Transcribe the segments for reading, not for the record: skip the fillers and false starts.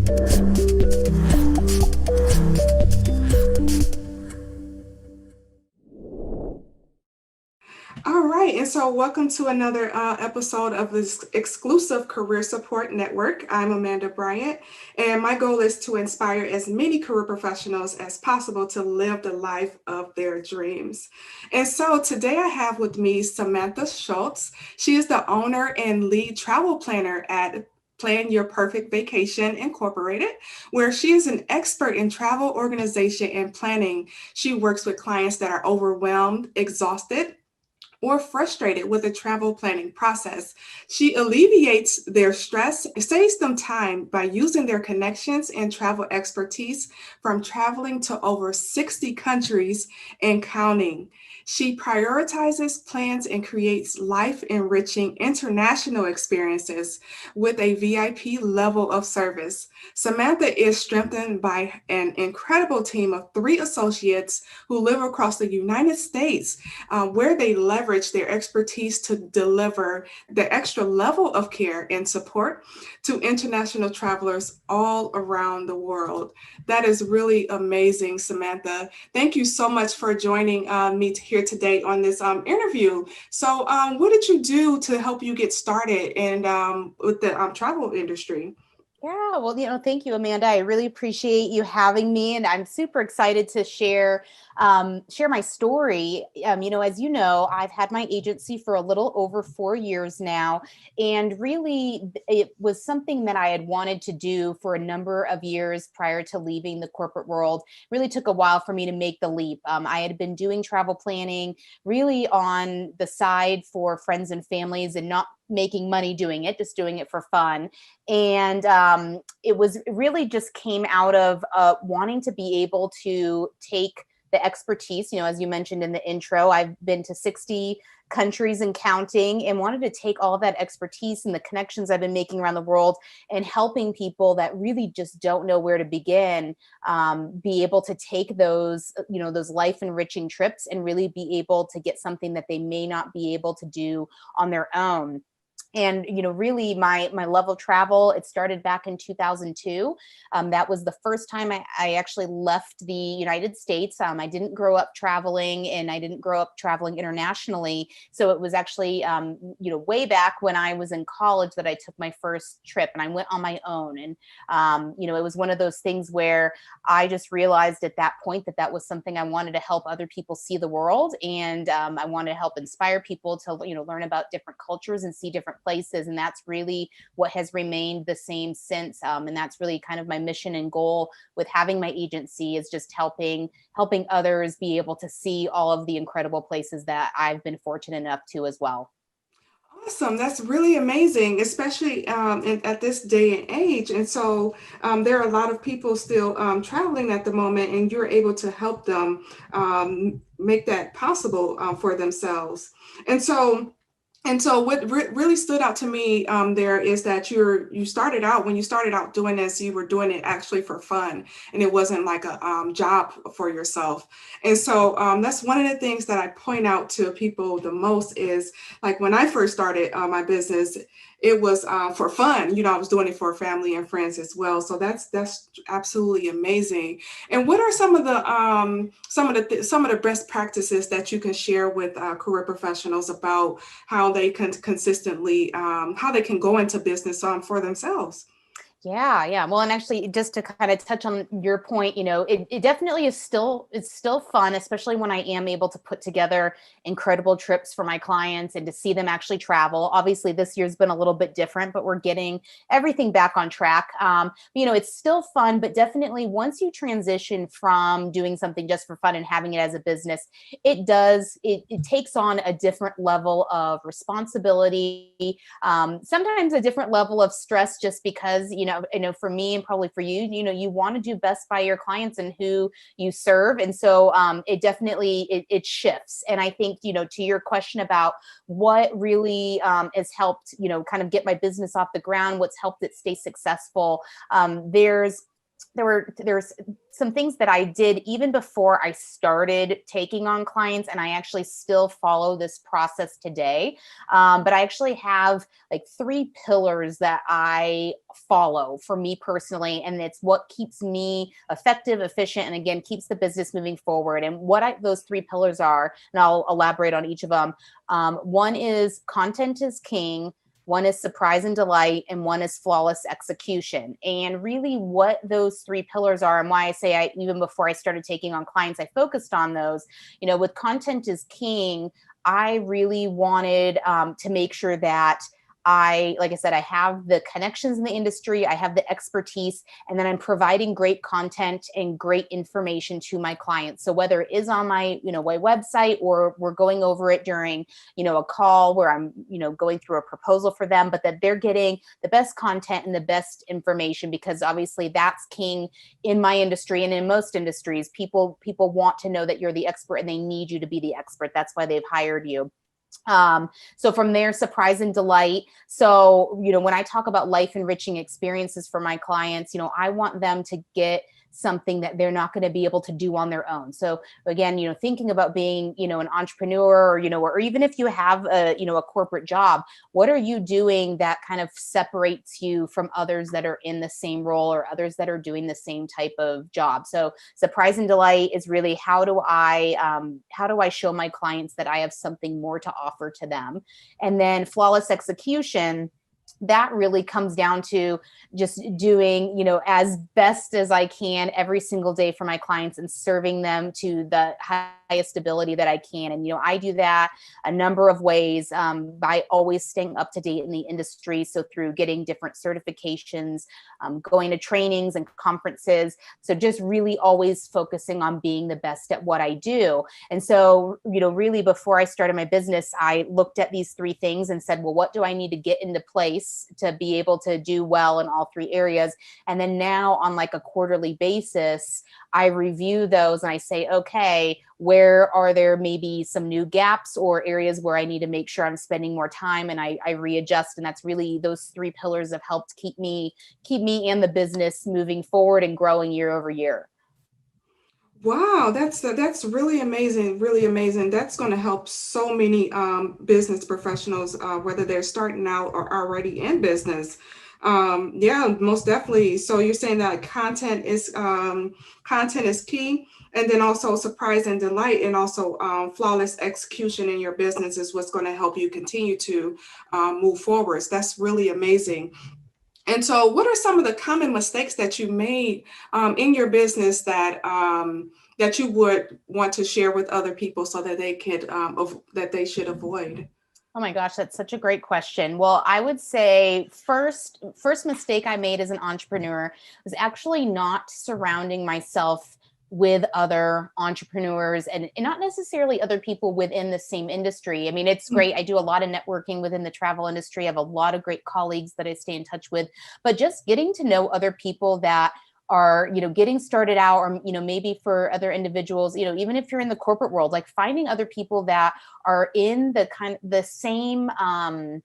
All right, and so welcome to another episode of this exclusive Career Support Network. I'm Amanda Bryant, and my goal is to inspire as many career professionals as possible to live the life of their dreams. And so today I have with me Samantha Schultz. She is the owner and lead travel planner at Plan Your Perfect Vacation Incorporated, where she is an expert in travel organization and planning. She works with clients that are overwhelmed, exhausted, or frustrated with the travel planning process. She alleviates their stress, saves them time by using their connections and travel expertise from traveling to over 60 countries and counting. She prioritizes plans and creates life-enriching international experiences with a VIP level of service. Samantha is strengthened by an incredible team of 3 associates who live across the United States, where they leverage their expertise to deliver the extra level of care and support to international travelers all around the world. That is really amazing, Samantha. Thank you so much for joining me here today on this interview. So, what did you do to help you get started with the travel industry? Yeah, well, thank you, Amanda. I really appreciate you having me, and I'm super excited to share my story. As you know, I've had my agency for a little over 4 years now, and really, it was something that I had wanted to do for a number of years prior to leaving the corporate world. Really took a while for me to make the leap. I had been doing travel planning really on the side for friends and families, and not making money doing it, just doing it for fun. And it was really just came out of wanting to be able to take the expertise, as you mentioned in the intro, I've been to 60 countries and counting, and wanted to take all of that expertise and the connections I've been making around the world and helping people that really just don't know where to begin, be able to take those life enriching trips and really be able to get something that they may not be able to do on their own. And really, my love of travel, it started back in 2002. That was the first time I actually left the United States. I didn't grow up traveling, and I didn't grow up traveling internationally. So it was actually way back when I was in college that I took my first trip, and I went on my own. And it was one of those things where I just realized at that point that that was something I wanted to help other people see the world, and I wanted to help inspire people to learn about different cultures and see different places. And that's really what has remained the same since. And that's really kind of my mission and goal with having my agency, is just helping others be able to see all of the incredible places that I've been fortunate enough to as well. Awesome. That's really amazing, especially at this day and age. And so there are a lot of people still traveling at the moment, and you're able to help them make that possible for themselves. And so what really stood out to me there is that you started out, when you started out doing this, you were doing it actually for fun, and it wasn't like a job for yourself. And so that's one of the things that I point out to people the most is, like, when I first started my business, it was for fun. I was doing it for family and friends as well. So that's absolutely amazing. And what are some of the best practices that you can share with career professionals about how they can consistently how they can go into business for themselves? Yeah, yeah. Well, and actually, just to kind of touch on your point, it definitely it's still fun, especially when I am able to put together incredible trips for my clients and to see them actually travel. Obviously, this year's been a little bit different, but we're getting everything back on track. It's still fun, but definitely once you transition from doing something just for fun and having it as a business, it takes on a different level of responsibility, sometimes a different level of stress, just because for me and probably for you, you want to do best by your clients and who you serve. And so it definitely it shifts. And I think to your question about what really has helped kind of get my business off the ground, what's helped it stay successful, there's there's some things that I did even before I started taking on clients, and I actually still follow this process today. But I actually have like three pillars that I follow for me personally, and it's what keeps me effective, efficient, and again keeps the business moving forward. And those three pillars are, and I'll elaborate on each of them. One is content is king. One is surprise and delight, and one is flawless execution. And really, what those three pillars are, and why I say even before I started taking on clients, I focused on those. With content is king, I really wanted to make sure that like I said, I have the connections in the industry, I have the expertise, and then I'm providing great content and great information to my clients. So whether it is on my, my website, or we're going over it during, a call where I'm, going through a proposal for them, but that they're getting the best content and the best information, because obviously that's king in my industry and in most industries. People want to know that you're the expert, and they need you to be the expert. That's why they've hired you. So from there, surprise and delight. So, when I talk about life enriching experiences for my clients, I want them to get something that they're not going to be able to do on their own. So again, thinking about being, an entrepreneur, or even if you have a corporate job, what are you doing that kind of separates you from others that are in the same role, or others that are doing the same type of job? So surprise and delight is really how do I show my clients that I have something more to offer to them? And then flawless execution, that really comes down to just doing, as best as I can every single day for my clients, and serving them to the highest ability that I can. And, I do that a number of ways, by always staying up to date in the industry. So through getting different certifications, going to trainings and conferences. So just really always focusing on being the best at what I do. And so, really before I started my business, I looked at these three things and said, well, what do I need to get into place to be able to do well in all three areas? And then now on like a quarterly basis, I review those and I say, okay, where are there maybe some new gaps or areas where I need to make sure I'm spending more time, and I readjust. And that's really, those three pillars have helped keep me and the business moving forward and growing year over year. Wow, that's really amazing, really amazing. That's going to help so many business professionals, whether they're starting out or already in business. Yeah, most definitely. So you're saying that content is key, and then also surprise and delight, and also flawless execution in your business is what's going to help you continue to move forwards. That's really amazing. And so, what are some of the common mistakes that you made in your business that you would want to share with other people so that that they should avoid? Oh my gosh, that's such a great question. Well, I would say first mistake I made as an entrepreneur was actually not surrounding myself with other entrepreneurs, and not necessarily other people within the same industry. I mean, it's great. I do a lot of networking within the travel industry. I have a lot of great colleagues that I stay in touch with, but just getting to know other people that are, getting started out, or, maybe for other individuals, even if you're in the corporate world, like finding other people that are in the same, I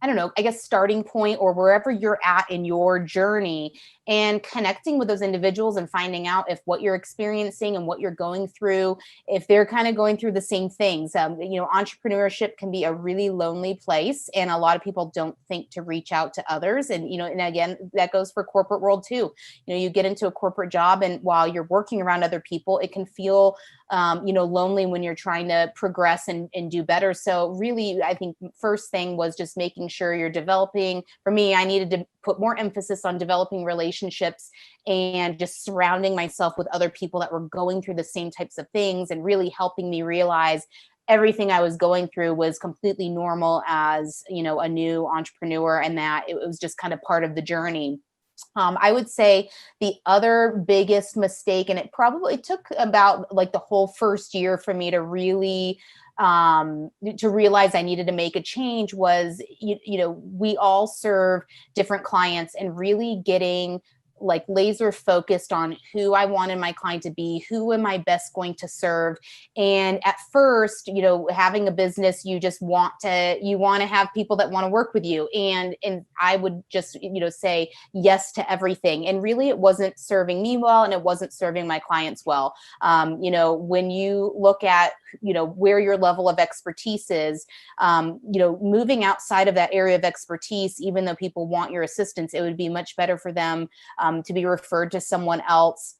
don't know, I guess starting point, or wherever you're at in your journey, and connecting with those individuals and finding out if what you're experiencing and what you're going through, if they're kind of going through the same things. Entrepreneurship can be a really lonely place, and a lot of people don't think to reach out to others. And, and again, that goes for corporate world too. You get into a corporate job, and while you're working around other people, it can feel lonely when you're trying to progress and do better. So really, I think first thing was just making sure you're developing. For me, I needed to put more emphasis on developing relationships and just surrounding myself with other people that were going through the same types of things, and really helping me realize everything I was going through was completely normal as, a new entrepreneur, and that it was just kind of part of the journey. I would say the other biggest mistake, and it probably took about like the whole first year for me to really to realize I needed to make a change, was, we all serve different clients, and really getting like laser focused on who I wanted my client to be, who am I best going to serve. And at first, having a business, you want to have people that want to work with you. And I would just, say yes to everything. And really it wasn't serving me well, and it wasn't serving my clients well. When you look at, where your level of expertise is, moving outside of that area of expertise, even though people want your assistance, it would be much better for them to be referred to someone else.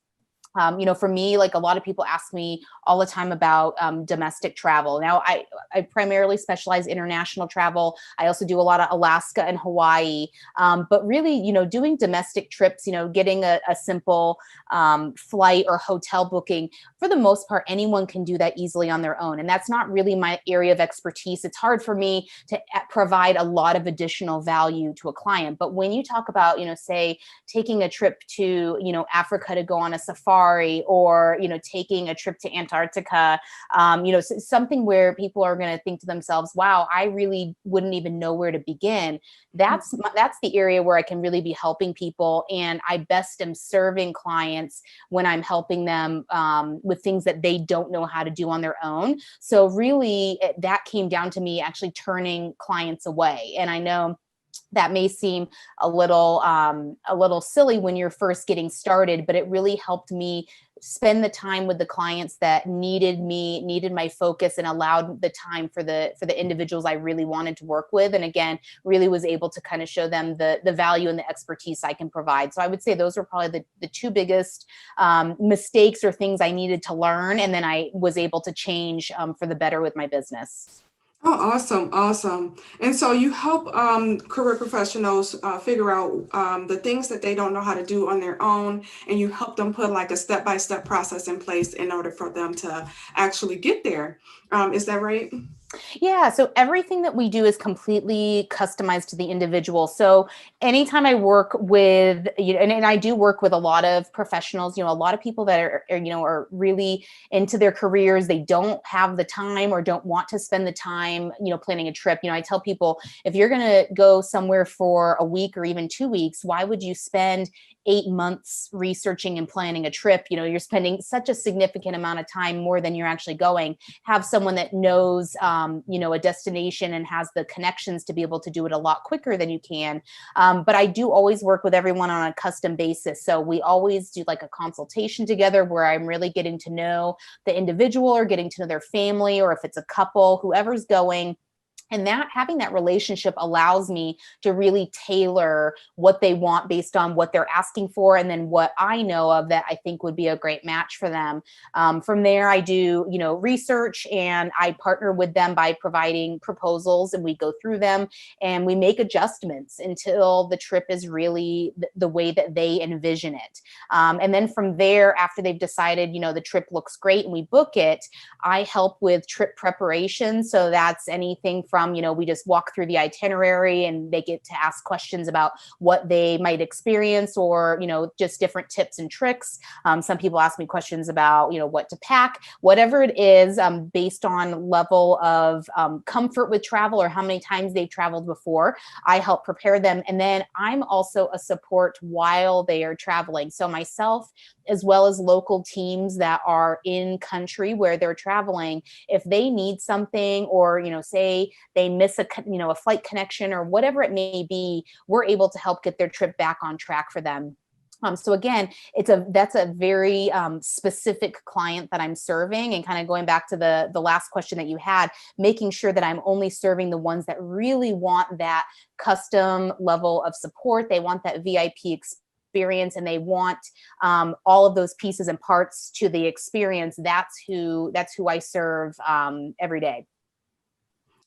For me, like a lot of people ask me all the time about domestic travel. Now, I primarily specialize international travel. I also do a lot of Alaska and Hawaii. But really, doing domestic trips, getting a simple flight or hotel booking, for the most part, anyone can do that easily on their own. And that's not really my area of expertise. It's hard for me to provide a lot of additional value to a client. But when you talk about, say, taking a trip to, Africa to go on a safari, or taking a trip to Antarctica, something where people are going to think to themselves, wow, I really wouldn't even know where to begin. That's the area where I can really be helping people, and I best am serving clients when I'm helping them with things that they don't know how to do on their own. So really that came down to me actually turning clients away. And I know that may seem a little silly when you're first getting started, but it really helped me spend the time with the clients that needed my focus, and allowed the time for the individuals I really wanted to work with. And again, really was able to kind of show them the value and the expertise I can provide. So I would say those were probably the two biggest mistakes or things I needed to learn. And then I was able to change for the better with my business. Oh, awesome, awesome. And so you help career professionals figure out the things that they don't know how to do on their own, and you help them put like a step-by-step process in place in order for them to actually get there. Is that right? Yeah, so everything that we do is completely customized to the individual. So anytime I work with, and I do work with a lot of professionals, a lot of people that are really into their careers. They don't have the time or don't want to spend the time, planning a trip. I tell people, if you're going to go somewhere for a week or even 2 weeks, why would you spend 8 months researching and planning a trip? You're spending such a significant amount of time, more than you're actually going. Have someone that knows, a destination and has the connections to be able to do it a lot quicker than you can. But I do always work with everyone on a custom basis. So we always do like a consultation together where I'm really getting to know the individual, or getting to know their family, or if it's a couple, whoever's going. And that having that relationship allows me to really tailor what they want based on what they're asking for, and then what I know of that I think would be a great match for them. From there, I do, research, and I partner with them by providing proposals, and we go through them and we make adjustments until the trip is really the way that they envision it. And then from there, after they've decided, the trip looks great and we book it, I help with trip preparation. So that's anything from, we just walk through the itinerary and they get to ask questions about what they might experience, or, just different tips and tricks. Some people ask me questions about, what to pack, whatever it is, based on level of comfort with travel, or how many times they've traveled before. I help prepare them. And then I'm also a support while they are traveling. So myself, as well as local teams that are in country where they're traveling, if they need something, or, say they miss a flight connection or whatever it may be, we're able to help get their trip back on track for them. So again, that's a very specific client that I'm serving, and kind of going back to the last question that you had, making sure that I'm only serving the ones that really want that custom level of support. They want that VIP experience, and they want all of those pieces and parts to the experience. That's who I serve every day.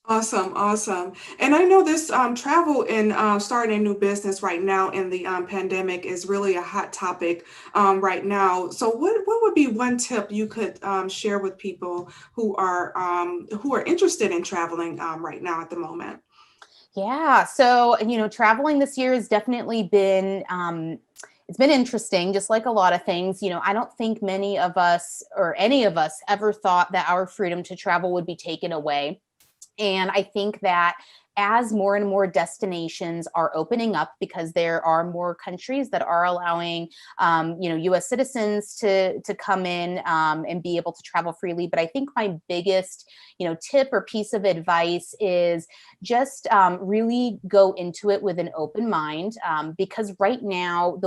Awesome, awesome. And I know this travel and starting a new business right now in the pandemic is really a hot topic right now. So what would be one tip you could share with people who are interested in traveling right now at the moment? Yeah. So, traveling this year has definitely been, it's been interesting, just like a lot of things. I don't think many of us, or any of us, ever thought that our freedom to travel would be taken away. And I think that as more and more destinations are opening up, because there are more countries that are allowing, U.S. citizens to come in and be able to travel freely. But I think my biggest, tip or piece of advice is just really go into it with an open mind, because right now,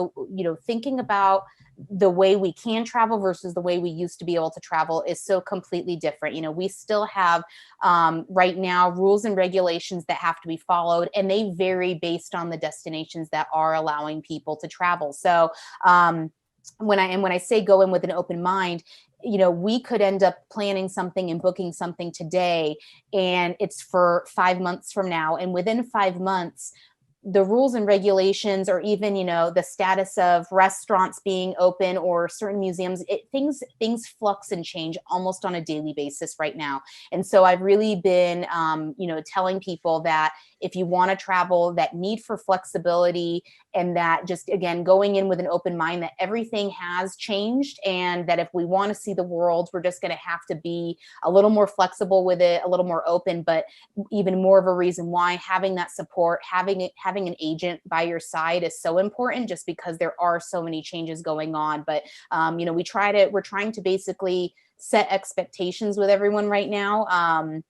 thinking about the way we can travel versus the way we used to be able to travel is so completely different. We still have right now rules and regulations that have to be followed, and they vary based on the destinations that are allowing people to travel. So when I say go in with an open mind, we could end up planning something and booking something today, and it's for 5 months from now. And within 5 months, the rules and regulations, or even, the status of restaurants being open or certain museums, things flux and change almost on a daily basis right now. And so I've really been, telling people that if you want to travel, that need for flexibility, and that just, again, going in with an open mind, that everything has changed, and that if we want to see the world, we're just going to have to be a little more flexible with it, a little more open. But even more of a reason why having that support, having an agent by your side is so important, just because there are so many changes going on. But we're trying to basically set expectations with everyone right now.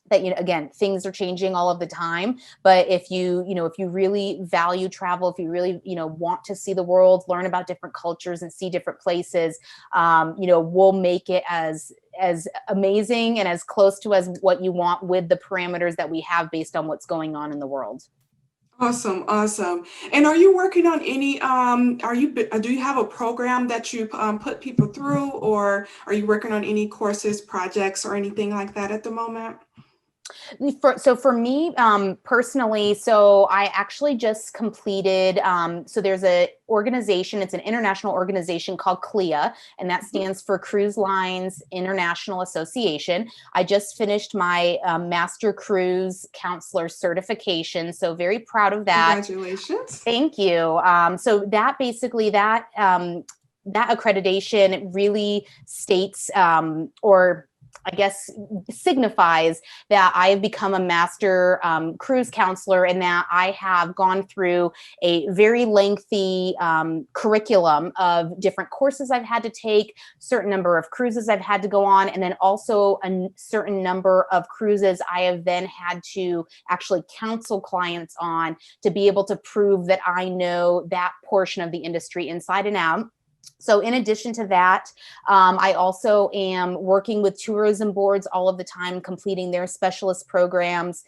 That, again, things are changing all of the time. But if you really value travel, if you really, want to see the world, learn about different cultures and see different places, we'll make it as amazing and as close to as what you want, with the parameters that we have based on what's going on in the world. Awesome, awesome. And are you working on any, do you have a program that you put people through, or are you working on any courses, projects, or anything like that at the moment? For me, personally, so I actually just completed, so there's a organization, it's an international organization called CLIA, and that stands for Cruise Lines International Association. I just finished my Master Cruise Counselor certification, so very proud of that. Congratulations. Thank you. So that basically, that accreditation really states, or I guess signifies that I have become a master cruise counselor, and that I have gone through a very lengthy curriculum of different courses I've had to take, certain number of cruises I've had to go on, and then also a certain number of cruises I have then had to actually counsel clients on, to be able to prove that I know that portion of the industry inside and out. So in addition to that, I also am working with tourism boards all of the time, completing their specialist programs.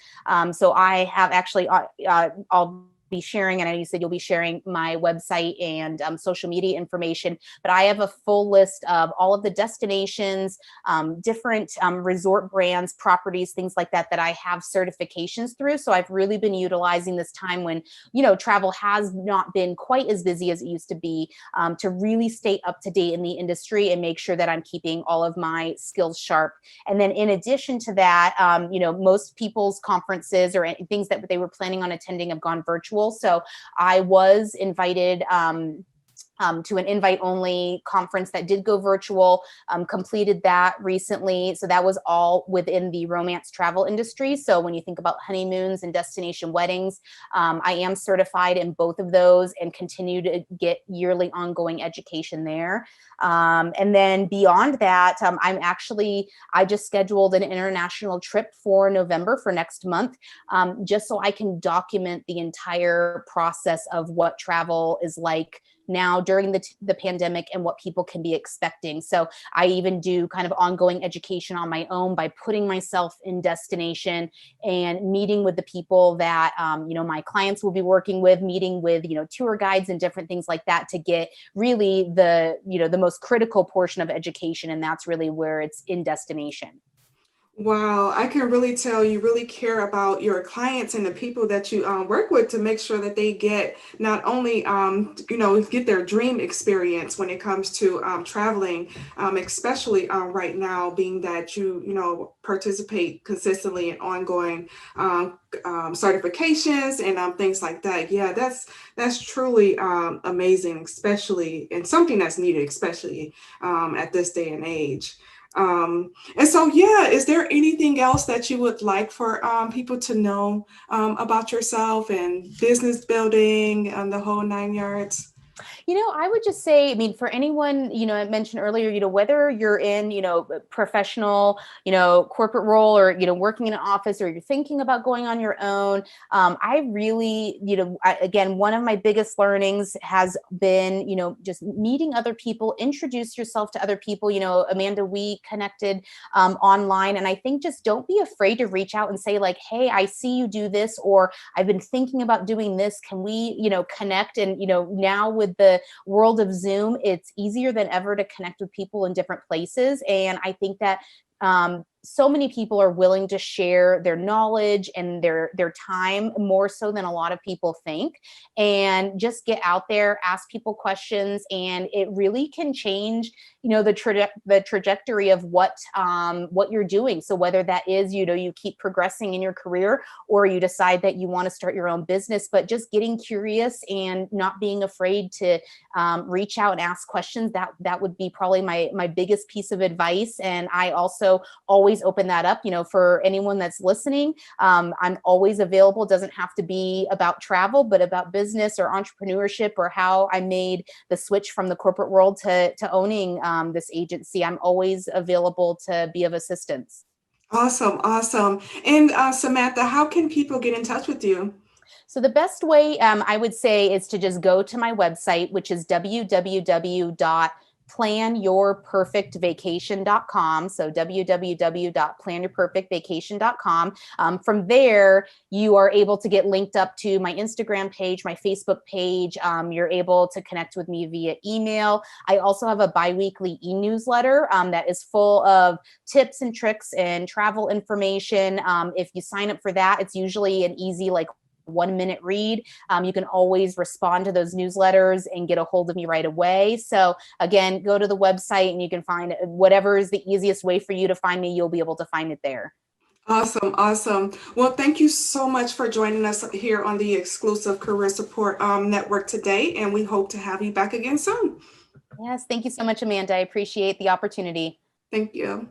So I have actually, I'll be sharing, and I know you said you'll be sharing my website and social media information, but I have a full list of all of the destinations, different resort brands, properties, things like that, that I have certifications through. So I've really been utilizing this time when, travel has not been quite as busy as it used to be, to really stay up to date in the industry and make sure that I'm keeping all of my skills sharp. And then in addition to that, most people's conferences or things that they were planning on attending have gone virtual. So I was invited to an invite-only conference that did go virtual, completed that recently. So that was all within the romance travel industry. So when you think about honeymoons and destination weddings, I am certified in both of those and continue to get yearly ongoing education there. And then beyond that, I just scheduled an international trip for November, for next month, just so I can document the entire process of what travel is like now during the pandemic and what people can be expecting. So I even do kind of ongoing education on my own by putting myself in destination and meeting with the people that, my clients will be working with, meeting with, tour guides and different things like that, to get really the most critical portion of education. And that's really where it's in destination. Wow, I can really tell you really care about your clients and the people that you work with, to make sure that they get not only, get their dream experience when it comes to traveling, especially right now, being that you participate consistently in ongoing certifications and things like that. Yeah, that's truly amazing, especially, and something that's needed, especially at this day and age. And so, yeah, is there anything else that you would like for people to know about yourself and business building and the whole 9 yards? I would just say, I mean, for anyone, I mentioned earlier, whether you're in, a professional, corporate role or, working in an office or you're thinking about going on your own, I really, again, one of my biggest learnings has been, just meeting other people, introduce yourself to other people. Amanda, we connected online, and I think just don't be afraid to reach out and say like, hey, I see you do this, or I've been thinking about doing this. Can we, connect? And, now with the world of Zoom, it's easier than ever to connect with people in different places. And I think that so many people are willing to share their knowledge and their time more so than a lot of people think. And just get out there, ask people questions, and it really can change, the trajectory of what you're doing. So whether that is, you keep progressing in your career, or you decide that you want to start your own business, but just getting curious and not being afraid to reach out and ask questions. That would be probably my biggest piece of advice. And I also always open that up, for anyone that's listening. I'm always available. It doesn't have to be about travel, but about business or entrepreneurship, or how I made the switch from the corporate world to owning this agency. I'm always available to be of assistance. Awesome, awesome. And Samantha, how can people get in touch with you? So the best way, I would say, is to just go to my website, which is www.planyourperfectvacation.com. So www.planyourperfectvacation.com. From there, you are able to get linked up to my Instagram page, my Facebook page. You're able to connect with me via email. I also have a biweekly e-newsletter that is full of tips and tricks and travel information. If you sign up for that, it's usually an easy, like, 1-minute read. You can always respond to those newsletters and get a hold of me right away. So again, go to the website and you can find whatever is the easiest way for you to find me. You'll be able to find it there. Awesome, awesome. Well, thank you so much for joining us here on the exclusive Career Support Network today, and we hope to have you back again soon. Yes, thank you so much, Amanda. I appreciate the opportunity. Thank you.